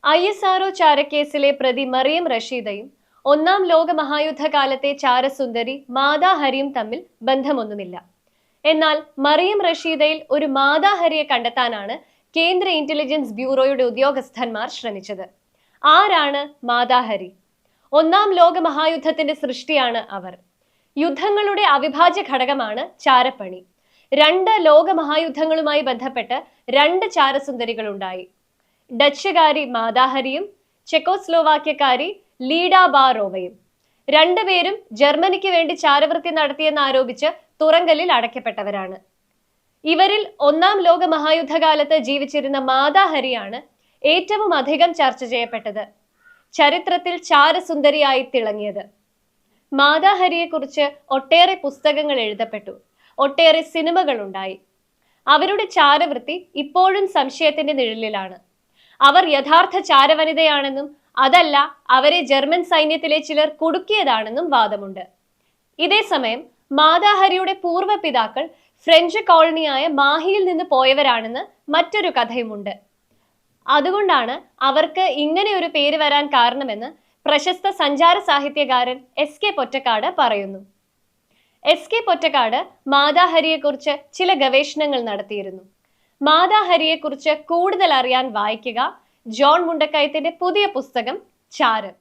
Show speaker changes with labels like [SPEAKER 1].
[SPEAKER 1] ISRO ചാരക്കേസിലെ പ്രതി മറിയം റഷീദയും ഒന്നാം ലോക മഹായുദ്ധകാലത്തെ ചാരസുന്ദരി മാതാഹരിയും തമ്മിൽ ബന്ധമൊന്നുമില്ല. എന്നാൽ മറിയം റഷീദയിൽ ഒരു മാതാഹരിയെ കണ്ടെത്താനാണ് കേന്ദ്ര ഇന്റലിജൻസ് ബ്യൂറോയുടെ ഉദ്യോഗസ്ഥന്മാർ ശ്രമിച്ചത്. ആരാണ് മാതാഹരി? ഒന്നാം ലോക മഹായുദ്ധത്തിന്റെ സൃഷ്ടിയാണ് അവർ. യുദ്ധങ്ങളുടെ അവിഭാജ്യ ഘടകമാണ് ചാരപ്പണി. 2 ലോക മഹായുദ്ധങ്ങളുമായി ബന്ധപ്പെട്ട് 2 ചാരസുന്ദരികളുണ്ടായി. ഡച്ചുകാരി മാതാഹരിയും ചെക്കോസ്ലോവാക്യക്കാരി ലീഡാ ബാറോവയും. രണ്ടുപേരും ജർമ്മനിക്ക് വേണ്ടി ചാരവൃത്തി നടത്തിയെന്നാരോപിച്ച് തുറങ്കലിൽ അടയ്ക്കപ്പെട്ടവരാണ്. ഇവരിൽ ഒന്നാം ലോക മഹായുദ്ധകാലത്ത് ജീവിച്ചിരുന്ന മാതാഹരിയാണ് ഏറ്റവും അധികം ചർച്ച ചെയ്യപ്പെട്ടത്, ചരിത്രത്തിൽ ചാരസുന്ദരിയായി തിളങ്ങിയത്. മാതാഹരിയെക്കുറിച്ച് ഒട്ടേറെ പുസ്തകങ്ങൾ എഴുതപ്പെട്ടു, ഒട്ടേറെ സിനിമകൾ ഉണ്ടായി. അവരുടെ ചാരവൃത്തി ഇപ്പോഴും സംശയത്തിന്റെ നിഴലിലാണ്. അവർ യഥാർത്ഥ ചാരവനിതയാണെന്നും അതല്ല അവരെ ജർമ്മൻ സൈന്യത്തിലെ ചിലർ കുടുക്കിയതാണെന്നും വാദമുണ്ട്. ഇതേസമയം മാതാഹരിയുടെ പൂർവ്വ പിതാക്കൾ ഫ്രഞ്ച് കോളനിയായ മാഹിയിൽ നിന്ന് പോയവരാണെന്ന് മറ്റൊരു കഥയുമുണ്ട്. അതുകൊണ്ടാണ് അവർക്ക് ഇങ്ങനെ ഒരു പേര് വരാൻ കാരണമെന്ന് പ്രശസ്ത സഞ്ചാര സാഹിത്യകാരൻ SK പൊറ്റക്കാട് പറയുന്നു. SK പൊറ്റക്കാട് മാതാഹരിയെക്കുറിച്ച് ചില ഗവേഷണങ്ങൾ നടത്തിയിരുന്നു. മാതാഹരിയെക്കുറിച്ച് കൂടുതൽ അറിയാൻ വായിക്കുക ജോൺ മുണ്ടക്കയത്തിന്റെ പുതിയ പുസ്തകം ചാരം.